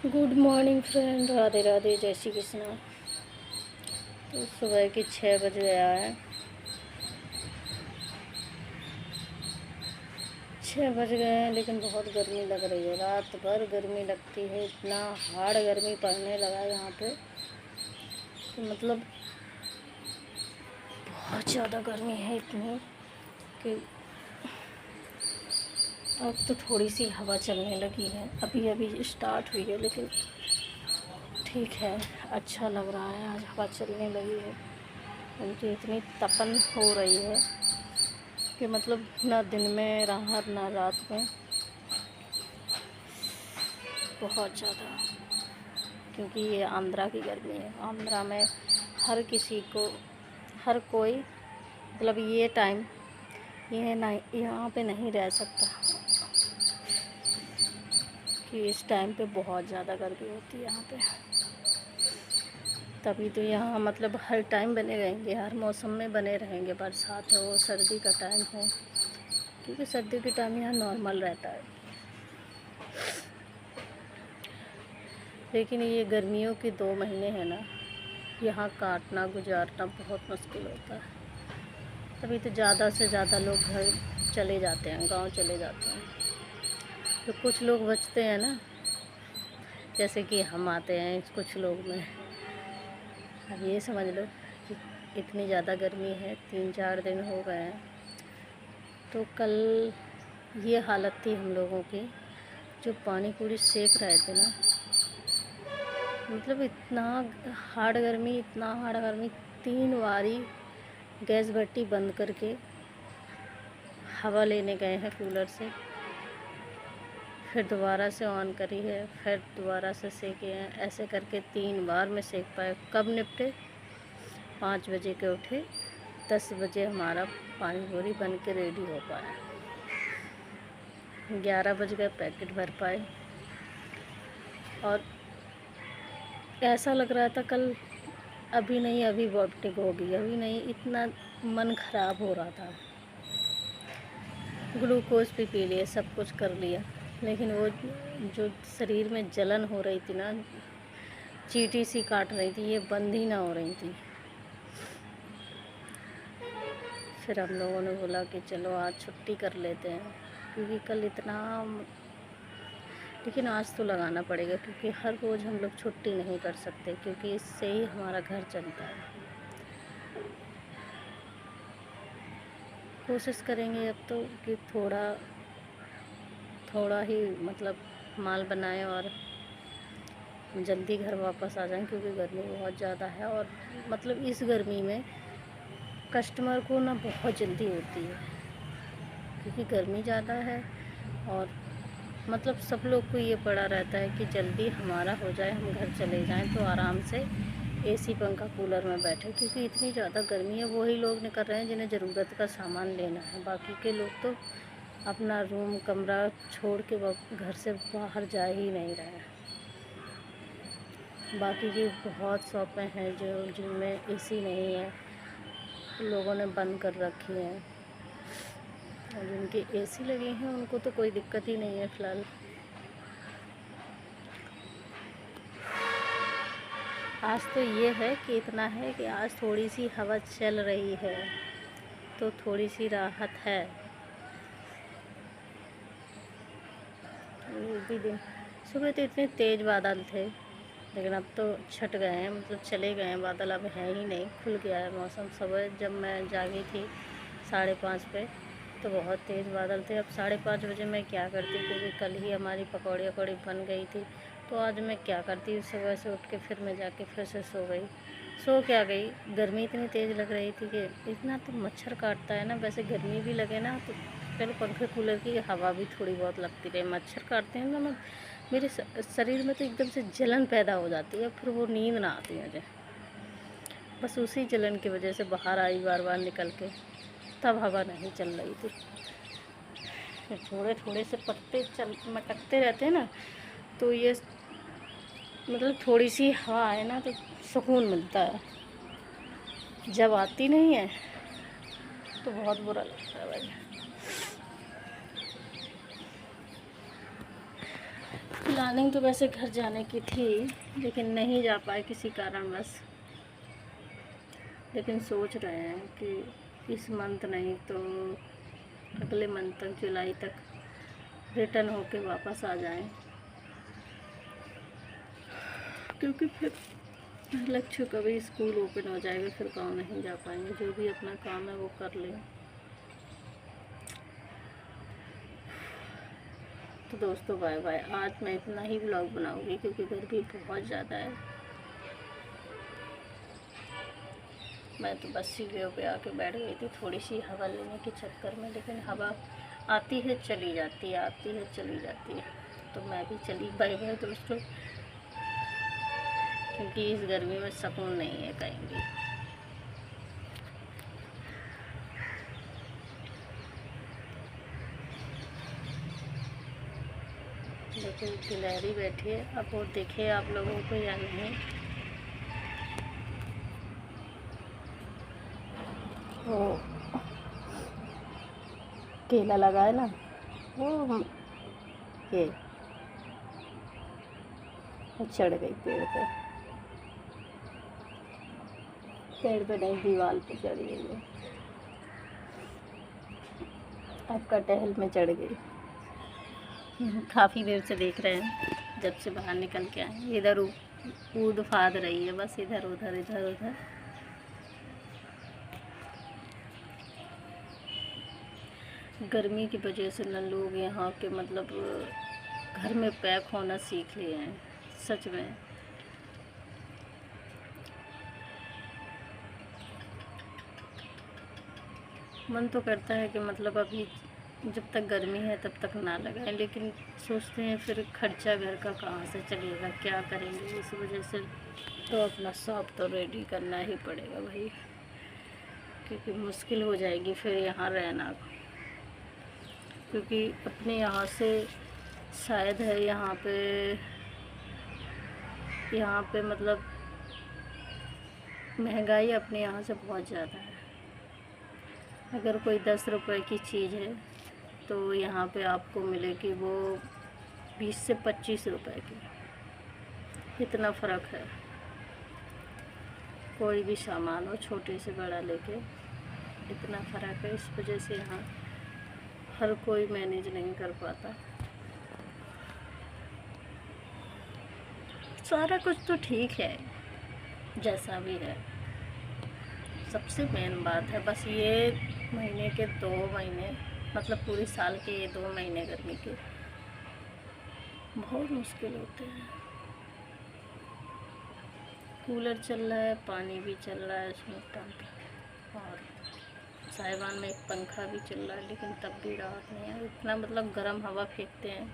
Good morning friend, Radhe Radhe, जय श्री कृष्णा। तो सुबह के 6 बज गया है। 6 बज गए हैं, लेकिन बहुत गर्मी लग रही है। रात भर गर्मी लगती है, इतना हार्ड गर्मी पड़ने लगा है यहाँ पे कि मतलब बहुत ज़्यादा गर्मी है इतनी कि अब तो थोड़ी सी हवा चलने लगी है। अभी अभी स्टार्ट हुई है, लेकिन ठीक है, अच्छा लग रहा है। आज हवा चलने लगी है। उनकी इतनी तपन हो रही है कि मतलब ना दिन में राहत ना रात में, बहुत ज़्यादा। क्योंकि ये आंध्रा की गर्मी है। आंध्रा में हर किसी को, हर कोई मतलब ये टाइम ये नहीं, यहाँ पे नहीं रह सकता कि इस टाइम पे बहुत ज़्यादा गर्मी होती है यहाँ पे। तभी तो यहाँ मतलब हर टाइम बने रहेंगे, हर मौसम में बने रहेंगे, बरसात हो, सर्दी का टाइम हो, क्योंकि सर्दी के टाइम यहाँ नॉर्मल रहता है। लेकिन ये गर्मियों के 2 महीने हैं ना, यहाँ काटना गुजारना बहुत मुश्किल होता है। तभी तो ज़्यादा से ज़्यादा लोग घर चले जाते हैं, गांव चले जाते हैं। तो कुछ लोग बचते हैं ना, जैसे कि हम आते हैं कुछ लोग में। अब ये समझ लो कि इतनी ज़्यादा गर्मी है, 3-4 दिन हो गए हैं। तो कल ये हालत थी हम लोगों की, जो पानी पूरी सेक रहे थे ना, मतलब इतना हार्ड गर्मी, इतना हार्ड गर्मी। 3 बारी गैस भट्टी बंद करके हवा लेने गए हैं कूलर से, फिर दोबारा से ऑन करी है, फिर दोबारा से सेके हैं। ऐसे करके 3 बार में सेक पाए। कब निपटे? 5 बजे के उठे, 10 बजे हमारा पानी पूरी बन के रेडी हो पाया। 11 बज गए, पैकेट भर पाए। और ऐसा लग रहा था कल अभी नहीं, अभी वोमिटिंग होगी, अभी नहीं, इतना मन ख़राब हो रहा था। ग्लूकोज भी पी लिए, सब कुछ कर लिया, लेकिन वो जो शरीर में जलन हो रही थी ना, चींटी सी काट रही थी, ये बंद ही ना हो रही थी। फिर हम लोगों ने बोला कि चलो आज छुट्टी कर लेते हैं, क्योंकि कल इतना, लेकिन आज तो लगाना पड़ेगा, क्योंकि हर रोज़ हम लोग छुट्टी नहीं कर सकते, क्योंकि इससे ही हमारा घर चलता है। कोशिश करेंगे अब तो कि थोड़ा थोड़ा ही मतलब माल बनाएं और जल्दी घर वापस आ जाएं, क्योंकि गर्मी बहुत ज़्यादा है। और मतलब इस गर्मी में कस्टमर को ना बहुत जल्दी होती है, क्योंकि गर्मी ज़्यादा है। और मतलब सब लोग को ये पड़ा रहता है कि जल्दी हमारा हो जाए, हम घर चले जाएं, तो आराम से एसी पंखा कूलर में बैठे, क्योंकि इतनी ज़्यादा गर्मी है। वही लोग निकल रहे हैं जिन्हें ज़रूरत का सामान लेना है, बाकी के लोग तो अपना रूम कमरा छोड़ के घर से बाहर जा ही नहीं रहे हैं। बाकी की बहुत शॉपें हैं जो जिनमें एसी नहीं है, लोगों ने बंद कर रखी हैं। और जिनके एसी लगे हैं उनको तो कोई दिक्कत ही नहीं है फ़िलहाल। आज तो ये है कि इतना है कि आज थोड़ी सी हवा चल रही है, तो थोड़ी सी राहत है। ये भी दिन सुबह तो इतने तेज़ बादल थे, लेकिन अब तो छट गए हैं, मतलब चले गए हैं बादल, अब है ही नहीं, खुल गया है मौसम। सुबह जब मैं जागी थी 5:30 पे, तो बहुत तेज़ बादल थे। अब 5:30 बजे मैं क्या करती, क्योंकि कल ही हमारी पकौड़ी वकौड़ी बन गई थी, तो आज मैं क्या करती, सुबह से उठ के फिर मैं जाके फिर से सो गई। सो क्या गई, गर्मी इतनी तेज़ लग रही थी कि इतना तो मच्छर काटता है ना। वैसे गर्मी भी लगे ना तो चलो पंखे कूलर की हवा भी थोड़ी बहुत लगती रहे, मच्छर काटते हैं ना, मैं मेरे शरीर में तो एकदम से जलन पैदा हो जाती है, फिर वो नींद ना आती मुझे। बस उसी जलन की वजह से बाहर आई बार बार निकल के, तब हवा नहीं चल रही थी। थोड़े थोड़े से पत्ते मटकते रहते हैं ना, तो ये मतलब थोड़ी सी हवा आए ना तो सुकून मिलता है। जब आती नहीं है तो बहुत बुरा लगता है भाई। प्लानिंग तो वैसे घर जाने की थी, लेकिन नहीं जा पाए किसी कारणवश। लेकिन सोच रहे हैं कि इस मंथ नहीं तो अगले मंथ तक, जुलाई तक रिटर्न होके वापस आ जाएं, क्योंकि फिर लक्ष्य कभी स्कूल ओपन हो जाएगा, फिर गाँव नहीं जा पाएंगे। जो भी अपना काम है वो कर लें। तो दोस्तों बाय बाय। आज मैं इतना ही व्लॉग बनाऊंगी क्योंकि गर्मी बहुत ज़्यादा है। मैं तो बस सीढ़ियों पे आके बैठ गई थी थोड़ी सी हवा लेने के चक्कर में, लेकिन हवा आती है चली जाती है, आती है चली जाती है। तो मैं भी चली। बाय बाय दोस्तों, क्योंकि इस गर्मी में सुकून नहीं है कहीं भी। देखिए गिलहरी बैठी है, अब वो दिखे आप लोगों को या नहीं। वो केला लगा है ना, वो ये चढ़ गई पेड़ पे। पेड़ पे नहीं, दीवार पे चढ़ गई है। आपका टहल में चढ़ गई। काफ़ी देर से देख रहे हैं, जब से बाहर निकल के आए। इधर कूद फाद रही है बस, इधर उधर इधर उधर। गर्मी की वजह से न लोग यहाँ के मतलब घर में पैक होना सीख लिए हैं सच में। मन तो करता है कि मतलब अभी जब तक गर्मी है तब तक ना लगाएं, लेकिन सोचते हैं फिर खर्चा घर का कहाँ से चलेगा, क्या करेंगे। इस वजह से तो अपना शॉप तो रेडी करना ही पड़ेगा भाई, क्योंकि मुश्किल हो जाएगी फिर यहाँ रहना। क्योंकि अपने यहाँ से शायद है यहाँ पे मतलब महंगाई अपने यहाँ से बहुत ज़्यादा है। अगर कोई 10 रुपए की चीज़ है तो यहाँ पे आपको मिलेगी वो 20 से 25 रुपए की। इतना फ़र्क है। कोई भी सामान हो छोटे से बड़ा लेके इतना फ़र्क है। इस वजह से यहाँ हर कोई मैनेज नहीं कर पाता। सारा कुछ तो ठीक है जैसा भी है। सबसे मेन बात है बस ये महीने के 2 महीने, मतलब पूरे साल के ये 2 महीने गर्मी के बहुत मुश्किल होते हैं। कूलर चल रहा है, पानी भी चल रहा है उसमें टंक, और साइवान में एक पंखा भी चल रहा है, लेकिन तब भी राहत नहीं है। इतना मतलब गर्म हवा फेंकते हैं।